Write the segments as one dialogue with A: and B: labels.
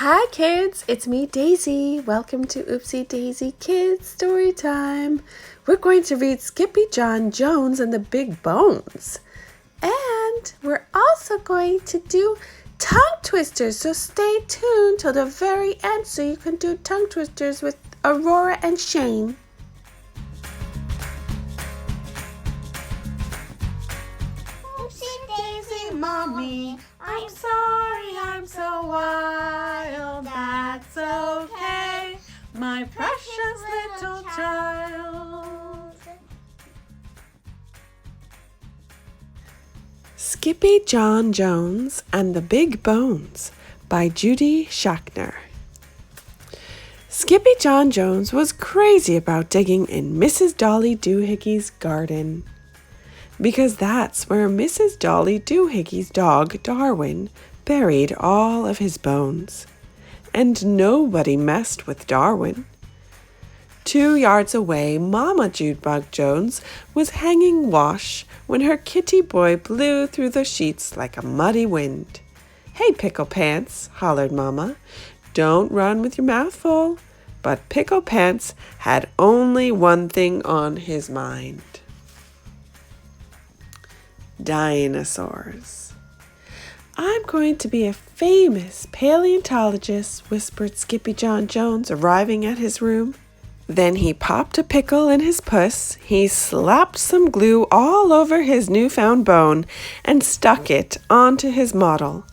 A: Hi kids, it's me Daisy. Welcome to Oopsie Daisy Kids Story Time. We're going to read Skippyjon Jones and the Big Bones. And we're also going to do tongue twisters, so stay tuned till the very end so you can do tongue twisters with Aurora and Shane.
B: Oopsie Daisy, Mommy, I'm sorry I'm so wild. That's okay, my precious little child.
A: Skippyjon Jones and the Big Bones by Judy Schachner. Skippyjon Jones was crazy about digging in Mrs. Dolly Doohickeys garden, because that's where Mrs. Dolly Doohickeys dog, Darwin, buried all of his bones. And nobody messed with Darwin. 2 yards away, Mama Judebug Jones was hanging wash when her kitty boy blew through the sheets like a muddy wind. "Hey, Pickle Pants," hollered Mama, "don't run with your mouth full." But Pickle Pants had only one thing on his mind. Dinosaurs. "I'm going to be a famous paleontologist," whispered Skippyjon Jones, arriving at his room. Then he popped a pickle in his puss, he slapped some glue all over his newfound bone, and stuck it onto his model.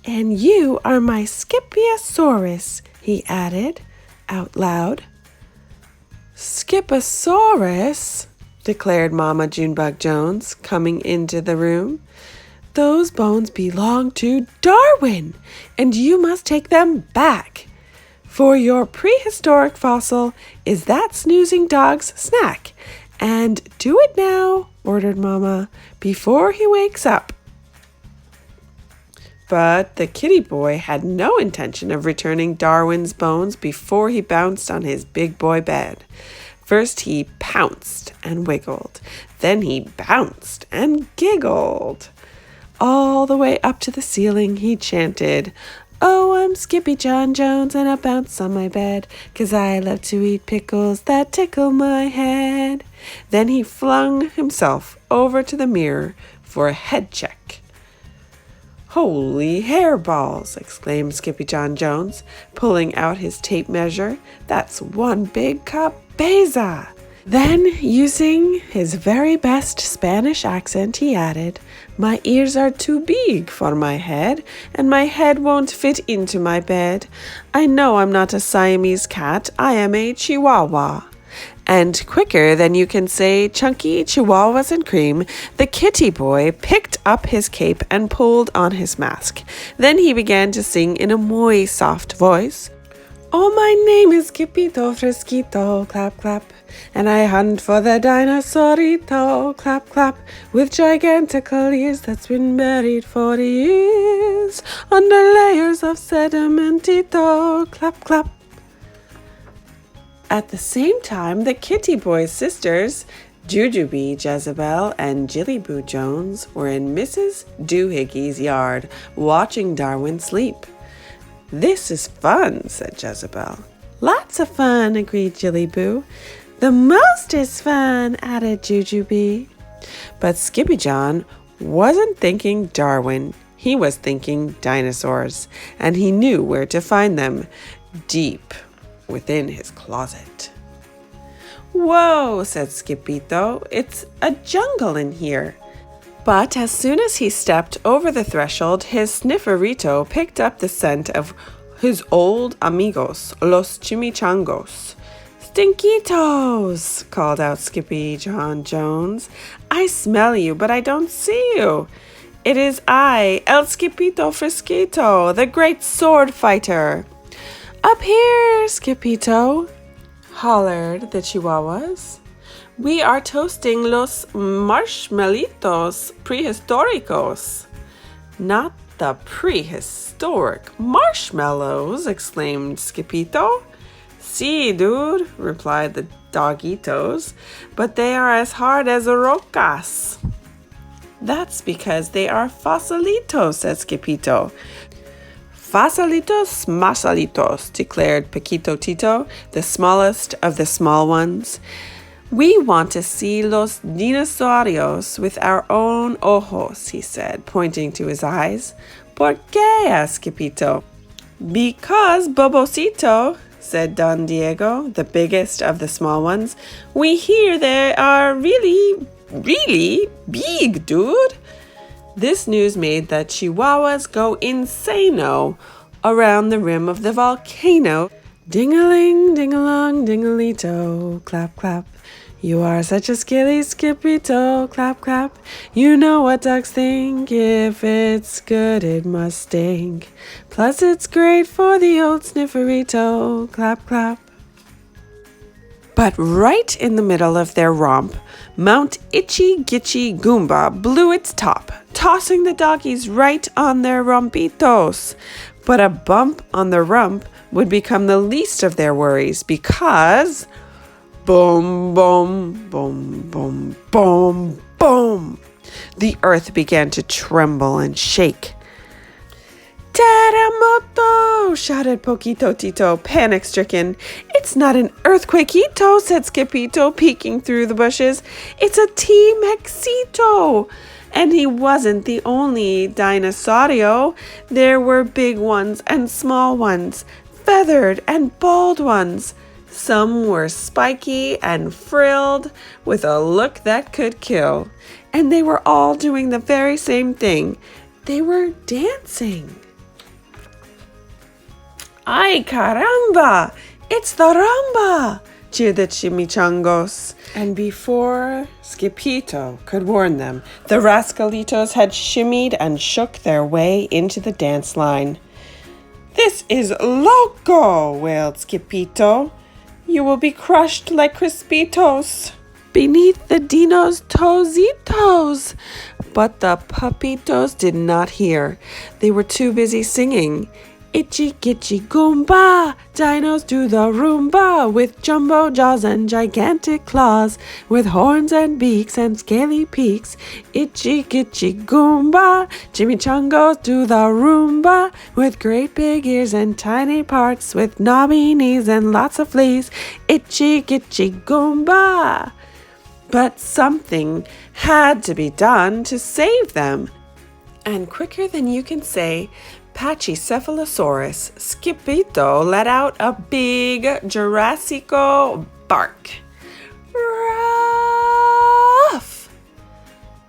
A: "And you are my Skippyosaurus," he added out loud. "Skipposaurus?" declared Mama Junebug Jones, coming into the room. "Those bones belong to Darwin, and you must take them back. For your prehistoric fossil is that snoozing dog's snack. And do it now," ordered Mama, "before he wakes up." But the kitty boy had no intention of returning Darwin's bones before he bounced on his big boy bed. First he pounced and wiggled, then he bounced and giggled. All the way up to the ceiling he chanted, "Oh, I'm Skippyjon Jones and I bounce on my bed, 'cause I love to eat pickles that tickle my head." Then he flung himself over to the mirror for a head check. "Holy hairballs!" exclaimed Skippyjon Jones, pulling out his tape measure. "That's one big cabeza." Then, using his very best Spanish accent, he added, "My ears are too big for my head, and my head won't fit into my bed. I know I'm not a Siamese cat, I am a Chihuahua." And quicker than you can say chunky chihuahuas and cream, the kitty boy picked up his cape and pulled on his mask. Then he began to sing in a muy soft voice, "Oh, my name is Skippito Frisquito, clap, clap, and I hunt for the dinosaurito, clap, clap, with gigantical ears that's been buried for years under layers of sedimentito, clap, clap." At the same time, the kitty boy's sisters, Judy, Jezebel, and Jillyboo Jones, were in Mrs. Doohickeys' yard watching Darwin sleep. "This is fun," said Jezebel. "Lots of fun," agreed Jillyboo. "The most is fun," added Judy. But Skippyjon wasn't thinking Darwin. He was thinking dinosaurs, and he knew where to find them, deep within his closet. "Whoa," said Skippito, "it's a jungle in here." But as soon as he stepped over the threshold, his snifferito picked up the scent of his old amigos, los chimichangos. "Stinkitos," called out Skippyjon Jones. "I smell you, but I don't see you. It is I, El Skippito Frisquito, the great sword fighter." "Up here, Skippito," hollered the Chihuahuas. "We are toasting los marshmallitos prehistóricos." "Not the prehistoric marshmallows," exclaimed Skippito. "Sí, dude," replied the doggitos, "but they are as hard as rocas." "That's because they are fossilitos," said Skippito. Fasalitos masalitos, declared Paquito Tito, the smallest of the small ones. We want to see los dinosaurios with our own ojos, he said, pointing to his eyes. ¿Por qué? asked Skippyjo. Because, Bobocito, said Don Diego, the biggest of the small ones, we hear they are really, really big, dude. This news made the Chihuahuas go insano around the rim of the volcano. Ding-a-ling, ding-a-long, ding-a-lee-to, clap, clap. You are such a skilly Skippyjo, clap, clap. You know what ducks think, if it's good it must stink. Plus it's great for the old snifferito, clap, clap. But right in the middle of their romp, Mount Itchy Gitchy Goomba blew its top, tossing the doggies right on their rompitos. But a bump on the rump would become the least of their worries because... boom, boom, boom, boom, boom, boom. The earth began to tremble and shake. Terremoto! Shouted Poquito Tito, panic-stricken. It's not an earthquakeito, said Skippyjo, peeking through the bushes. It's a T-Mexito! And he wasn't the only dinosaurio. There were big ones and small ones, feathered and bald ones. Some were spiky and frilled with a look that could kill. And they were all doing the very same thing. They were dancing. Ay caramba! It's the rumba! Cheered the chimichangos. And before Skippyjo could warn them, the rascalitos had shimmied and shook their way into the dance line. This is loco! Wailed Skippyjo. You will be crushed like crispitos beneath the dino's toesitos. But the pupitos did not hear. They were too busy singing. Itchy gitchy goomba, dinos do the Roomba, with jumbo jaws and gigantic claws, with horns and beaks and scaly peaks. Itchy gitchy goomba, chimichangos do the Roomba, with great big ears and tiny parts, with knobby knees and lots of fleas. Itchy gitchy goomba. But something had to be done to save them. And quicker than you can say, Pachycephalosaurus Skippyjo let out a big Jurassico bark. Ruff!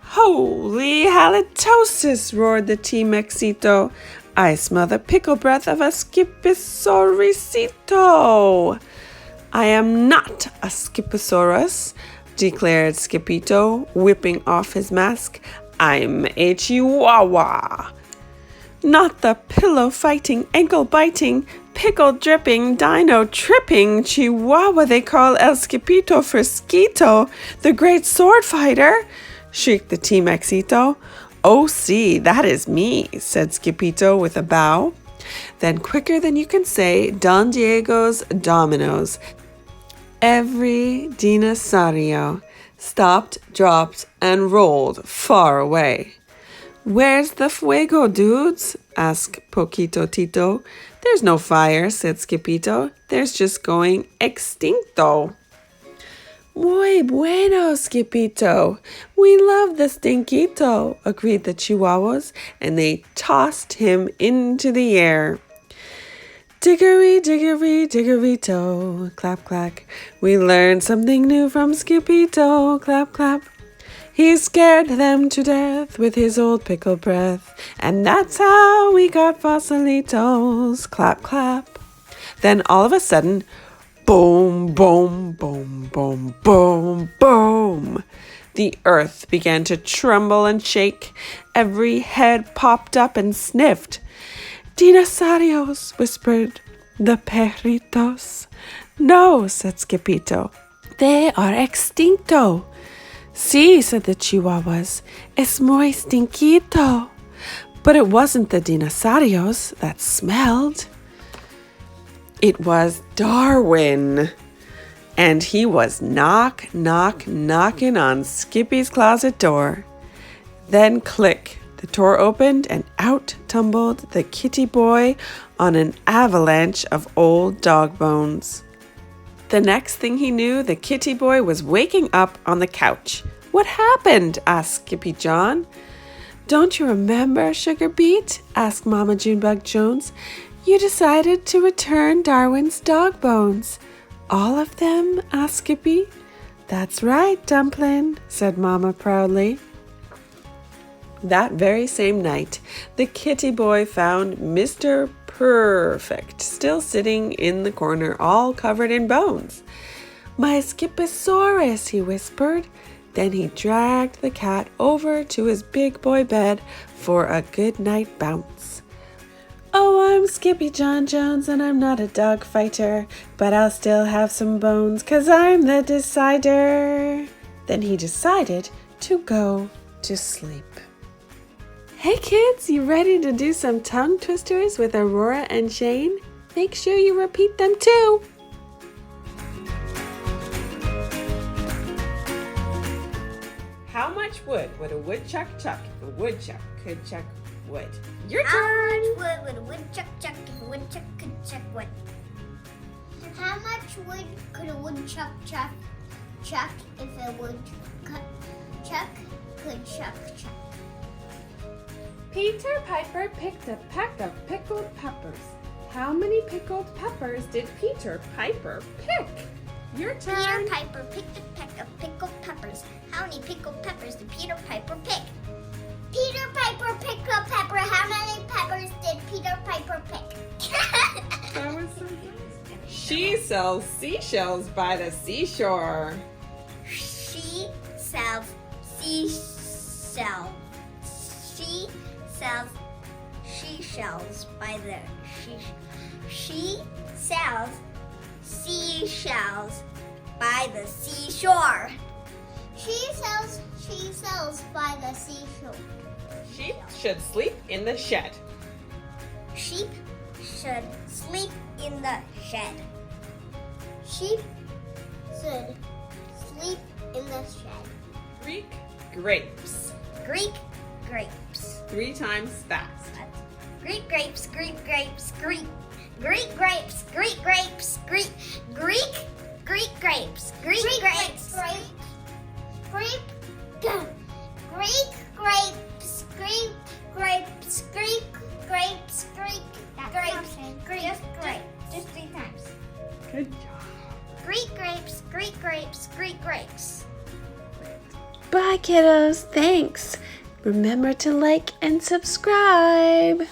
A: Holy halitosis, roared the T-Mexito. I smell the pickle breath of a Skippysauricito. I am not a Skippysaurus, declared Skippyjo, whipping off his mask. I'm a Chihuahua. Not the pillow-fighting, ankle-biting, pickle-dripping, dino-tripping Chihuahua they call El Skippyjo Fresquito, the great sword fighter, shrieked the T-Mexito. Oh, see, that is me, said Skippyjo with a bow. Then, quicker than you can say, Don Diego's dominoes. Every dinosaurio stopped, dropped, and rolled far away. Where's the fuego, dudes? asked Poquito Tito. There's no fire, said Skippyjo. There's just going extinto. Muy bueno, Skippyjo. We love the stinkito, agreed the Chihuahuas, and they tossed him into the air. Diggery, diggery, diggery-to, clap, clack. We learned something new from Skippyjo, clap, clap. He scared them to death with his old pickle breath, and that's how we got fossilitos, clap, clap. Then all of a sudden, boom, boom, boom, boom, boom, boom. The earth began to tremble and shake. Every head popped up and sniffed. Dinosaurios, whispered the perritos. No, said Skippyjo. They are extinto. Sí, said the Chihuahuas. Es muy stinquito. But it wasn't the dinosaurios that smelled. It was Darwin. And he was knocking on Skippy's closet door. Then click, The door opened and out tumbled the kitty boy on an avalanche of old dog bones. The next thing he knew, the kitty boy was waking up on the couch. "What happened?" asked Skippyjon. "Don't you remember, Sugar Beet?" asked Mama Junebug Jones. "You decided to return Darwin's dog bones." "All of them?" asked Skippy. "That's right, Dumpling," said Mama proudly. That very same night, the kitty boy found Mr. Perfect still sitting in the corner, all covered in bones. "My Skipposaurus," he whispered. Then he dragged the cat over to his big boy bed for a good night bounce. "Oh, I'm Skippyjon Jones and I'm not a dog fighter, but I'll still have some bones 'cause I'm the decider." Then he decided to go to sleep. Hey kids, you ready to do some tongue twisters with Aurora and Shane? Make sure you repeat them too. How much wood would a woodchuck chuck if a woodchuck could chuck wood? Your turn.
B: How much wood would a woodchuck chuck if a woodchuck could chuck wood? How much wood could a woodchuck chuck if a woodchuck could chuck?
A: Peter Piper picked a peck of pickled peppers. How many pickled peppers did Peter Piper pick? Your turn.
B: Peter Piper picked a peck of pickled peppers. How many pickled peppers did Peter Piper pick? Peter Piper picked a pepper. How many peppers did Peter Piper pick?
A: That was so good. She sells seashells by the seashore.
B: She sells seashells. She sells seashells by the She sells seashells by the seashore. She sells by the seashore.
A: Sheep should sleep in the shed.
B: Sheep should sleep in the shed. Sheep should sleep in the shed.
A: Greek grapes.
B: Greek grapes.
A: 3 times fast.
B: Greek grapes, Greek grapes, Greek grapes, Greek grapes, Greek grapes, Greek grapes, Greek grapes, Greek grapes. Just 3 times.
A: Good job.
B: Greek grapes, Greek grapes, Greek grapes.
A: Bye kiddos, thanks. Remember to like and subscribe.